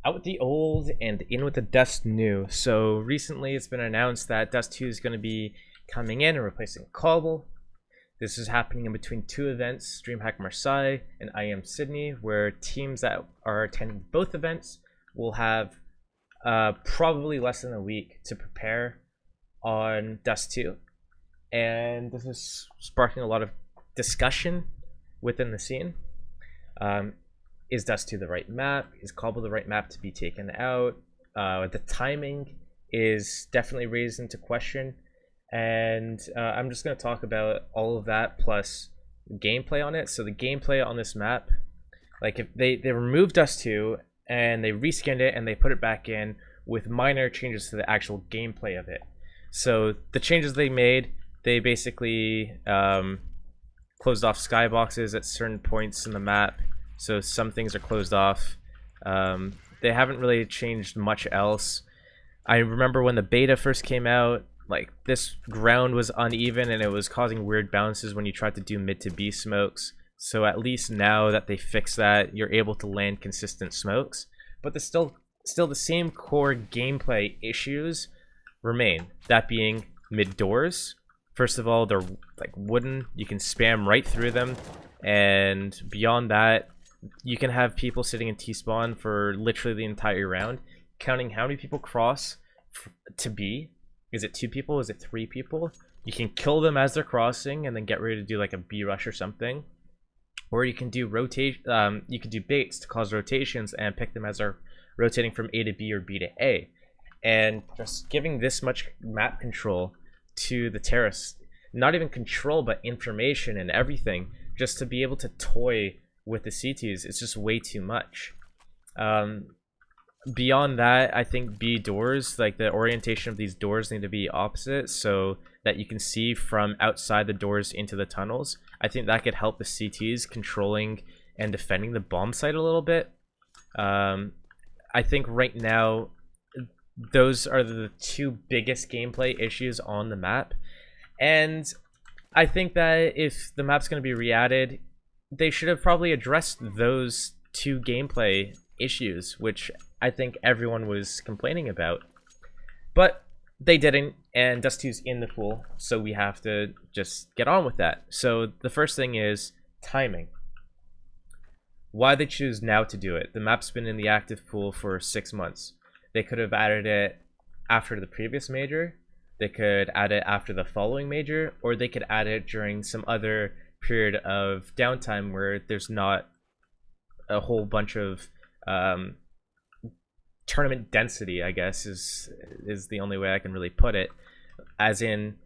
Out with the old and in with the DustNew. So recently it's been announced that Dust 2 is going to be coming in and replacing Cobble. This is happening in between two events, DreamHack Marseille and IM Sydney, where teams that are attending both events will have probably less than a week to prepare on Dust 2. And this is sparking a lot of discussion within the scene. Is Dust 2 the right map? Is Cobble the right map to be taken out? The timing is definitely raised into question. And I'm just going to talk about all of that plus gameplay on it. So the gameplay on this map, like if they removed Dust 2 and they reskinned it and they put it back in with minor changes to the actual gameplay of it. So the changes they made, they basically closed off skyboxes at certain points in the map. So some things are closed off. They haven't really changed much else. I remember when the beta first came out, like this ground was uneven and it was causing weird bounces when you tried to do mid to B smokes. So at least now that they fixed that, you're able to land consistent smokes. But there's still the same core gameplay issues remain. That being mid doors. First of all, they're like wooden. You can spam right through them. And beyond that, you can have people sitting in T-spawn for literally the entire round, counting how many people cross to B. Is it 2 people? Is it 3 people? You can kill them as they're crossing and then get ready to do like a B rush or something. Or you can do you can do baits to cause rotations and pick them as they're rotating from A to B or B to A. And just giving this much map control to the terrorists, not even control but information and everything, just to be able to toy with the CTs, it's just way too much. Beyond that, I think B doors, like the orientation of these doors need to be opposite so that you can see from outside the doors into the tunnels. I think that could help the CTs controlling and defending the bomb site a little bit. I think right now those are the 2 biggest gameplay issues on the map, and I think that if the map's going to be re-added, they should have probably addressed those 2 gameplay issues, which I think everyone was complaining about. But they didn't, and Dust 2's in the pool, so we have to just get on with that. So the first thing is timing. Why they choose now to do it? The map's been in the active pool for 6 months. They could have added it after the previous major, they could add it after the following major, or they could add it during some other period of downtime where there's not a whole bunch of tournament density, I guess is the only way I can really put it. As in,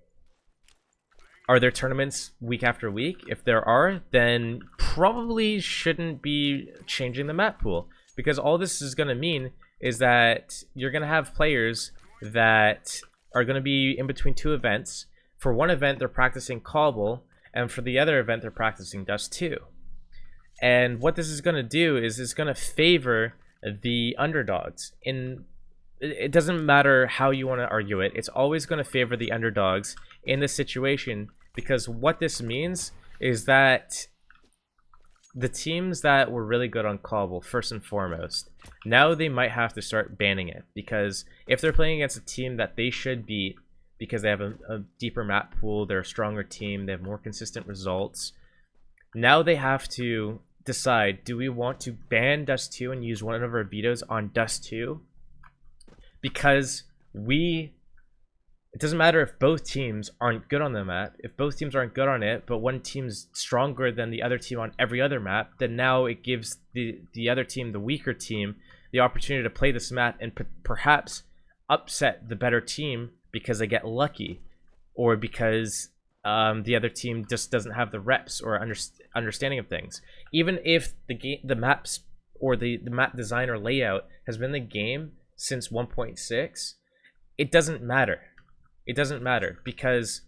are there tournaments week after week? If there are, then probably shouldn't be changing the map pool, because all this is going to mean is that you're going to have players that are going to be in between 2 events. For one event, they're practicing Cobble, and for the other event, they're practicing Dust 2. And what this is going to do is it's going to favor the underdogs. It doesn't matter how you want to argue it, it's always going to favor the underdogs in this situation, because what this means is that the teams that were really good on Cobble, first and foremost, now they might have to start banning it, because if they're playing against a team that they should beat because they have a deeper map pool, they're a stronger team, they have more consistent results, now they have to decide, do we want to ban Dust 2 and use one of our vetoes on Dust 2? Because it doesn't matter if both teams aren't good on the map. If both teams aren't good on it, but one team's stronger than the other team on every other map, then now it gives the other team, the weaker team, the opportunity to play this map and perhaps upset the better team because they get lucky, or because the other team just doesn't have the reps or understanding of things. Even if the maps or the map design or layout has been the game since 1.6, it doesn't matter. It doesn't matter, because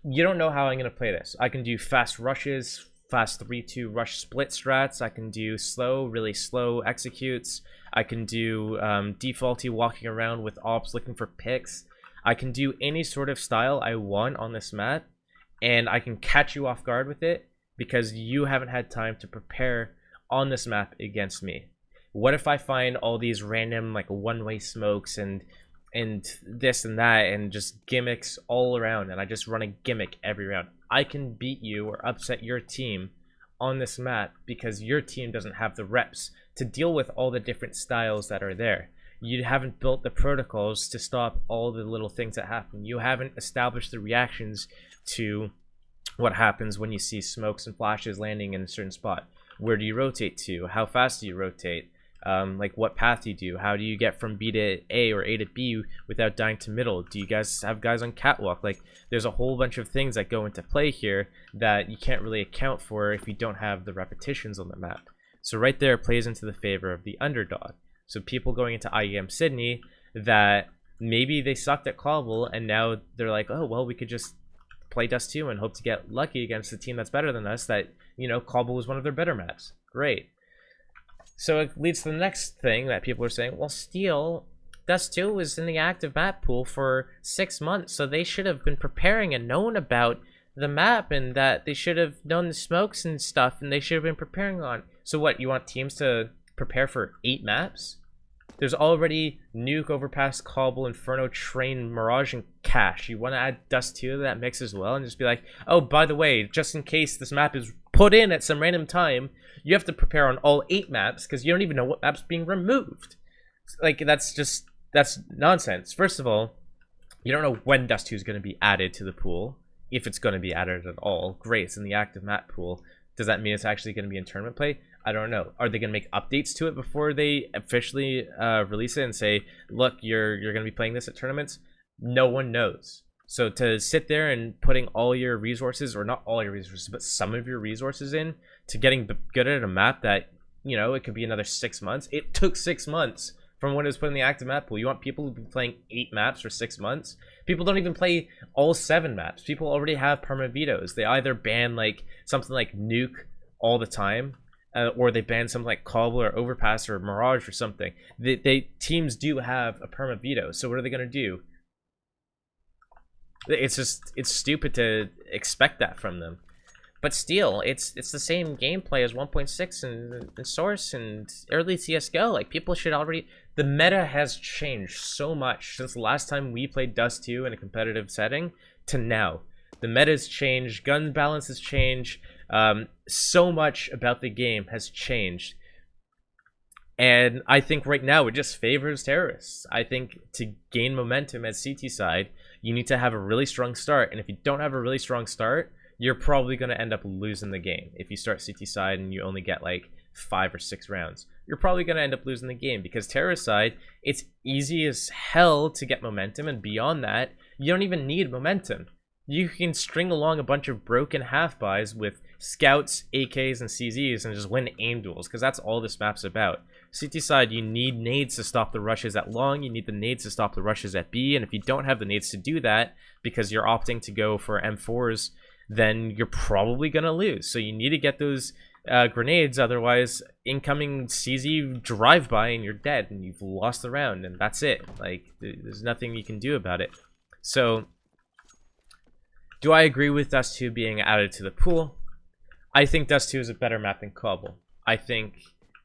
you don't know how I'm going to play this. I can do fast rushes, fast 3-2 rush split strats. I can do slow, really slow executes. I can do defaulty walking around with ops looking for picks. I can do any sort of style I want on this map, and I can catch you off guard with it because you haven't had time to prepare on this map against me. What if I find all these random like one-way smokes and this and that and just gimmicks all around, and I just run a gimmick every round? I can beat you or upset your team on this map because your team doesn't have the reps to deal with all the different styles that are there. You haven't built the protocols to stop all the little things that happen. You haven't established the reactions to what happens when you see smokes and flashes landing in a certain spot. Where do you rotate to? How fast do you rotate? Like what path do you do? How do you get from B to A or A to B without dying to middle? Do you guys have guys on catwalk? Like there's a whole bunch of things that go into play here that you can't really account for if you don't have the repetitions on the map. So right there plays into the favor of the underdog. So people going into IEM Sydney that maybe they sucked at Cobble and now they're like, oh well, we could just play DustNew and hope to get lucky against a team that's better than us, that, you know, Cobble was one of their better maps. Great. So it leads to the next thing that people are saying, well, Steel, DustNew was in the active map pool for 6 months, so they should have been preparing and known about the map, and that they should have known the smokes and stuff, and they should have been preparing on. So what, you want teams to prepare for 8 maps? There's already Nuke, Overpass, Cobble, Inferno, Train, Mirage, and Cache. You want to add DustNew to that mix as well and just be like, oh, by the way, just in case this map is put in at some random time, you have to prepare on all 8 maps because you don't even know what map's being removed. Like, that's nonsense. First of all, you don't know when DustNew is going to be added to the pool. If it's going to be added at all, great, it's in the active map pool. Does that mean it's actually going to be in tournament play? I don't know. Are they going to make updates to it before they officially release it and say, look, you're going to be playing this at tournaments? No one knows. So to sit there and putting all your resources, or not all your resources, but some of your resources in to getting good at a map that, you know, it could be another 6 months. It took 6 months from when it was put in the active map pool. You want people to be playing 8 maps for 6 months? People don't even play all 7 maps. People already have perma vetoes. They either ban like something like Nuke all the time, or they ban something like Cobble or Overpass or Mirage or something. Teams do have a perma veto. So what are they gonna do? It's stupid to expect that from them. But still, it's the same gameplay as 1.6 and Source and early CSGO. Like, people should already... The meta has changed so much since the last time we played DustNew in a competitive setting to now. The meta has changed, gun balance has changed, so much about the game has changed. And I think right now it just favors terrorists. I think to gain momentum as CT side, you need to have a really strong start. And if you don't have a really strong start, you're probably going to end up losing the game. If you start CT side and you only get like 5 or 6 rounds, you're probably going to end up losing the game, because terrorist side, it's easy as hell to get momentum, and beyond that, you don't even need momentum. You can string along a bunch of broken half-buys with scouts, AKs, and CZs and just win aim duels, because that's all this map's about. CT side, you need nades to stop the rushes at long, you need the nades to stop the rushes at B, and if you don't have the nades to do that, because you're opting to go for M4s, then you're probably going to lose. So you need to get those grenades, otherwise incoming CZ drive-by and you're dead, and you've lost the round, and that's it. Like, there's nothing you can do about it. So, do I agree with DustNew being added to the pool? I think DustNew is a better map than Cobble. I think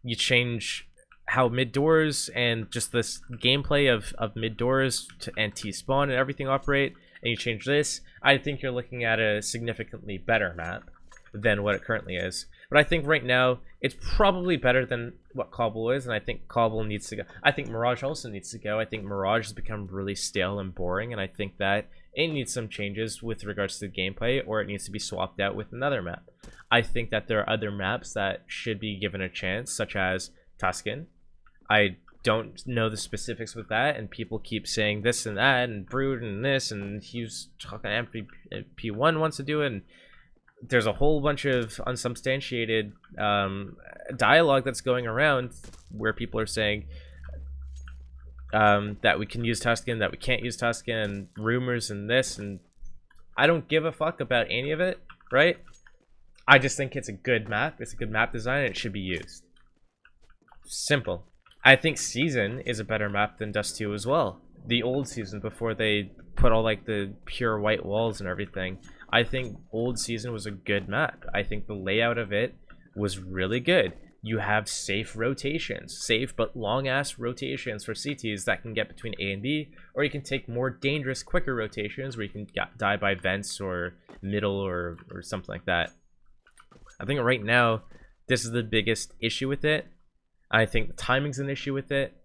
you change how mid-doors and just this gameplay of mid-doors and T-spawn and everything operate, and you change this, I think you're looking at a significantly better map than what it currently is. But I think right now, it's probably better than what Cobble is, and I think Cobble needs to go. I think Mirage also needs to go. I think Mirage has become really stale and boring, and I think that it needs some changes with regards to the gameplay, or it needs to be swapped out with another map. I think that there are other maps that should be given a chance, such as Tuscan. I don't know the specifics with that, and people keep saying this and that, and Brood and this, and he's talking MP1 wants to do it, and there's a whole bunch of unsubstantiated dialogue that's going around where people are saying that we can use Tuscan, that we can't use Tuscan, and rumors and this, and I don't give a fuck about any of it, right? I just think it's a good map, it's a good map design, and it should be used. Simple. I think Season is a better map than DustNew as well. The old Season, before they put all like the pure white walls and everything, I think old Season was a good map. I think the layout of it was really good. you have safe rotations, safe but long ass rotations for CTs that can get between A and B, or you can take more dangerous, quicker rotations where you can die by vents or middle or something like that. I think right now this is the biggest issue with it. I think the timing's an issue with it.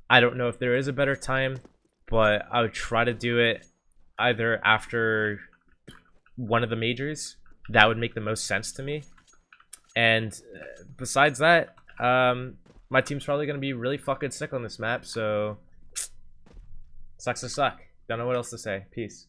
I don't know if there is a better time, but I would try to do it either after one of the majors. That would make the most sense to me. And besides that, my team's probably going to be really fucking sick on this map, so sucks to suck. Don't know what else to say. Peace.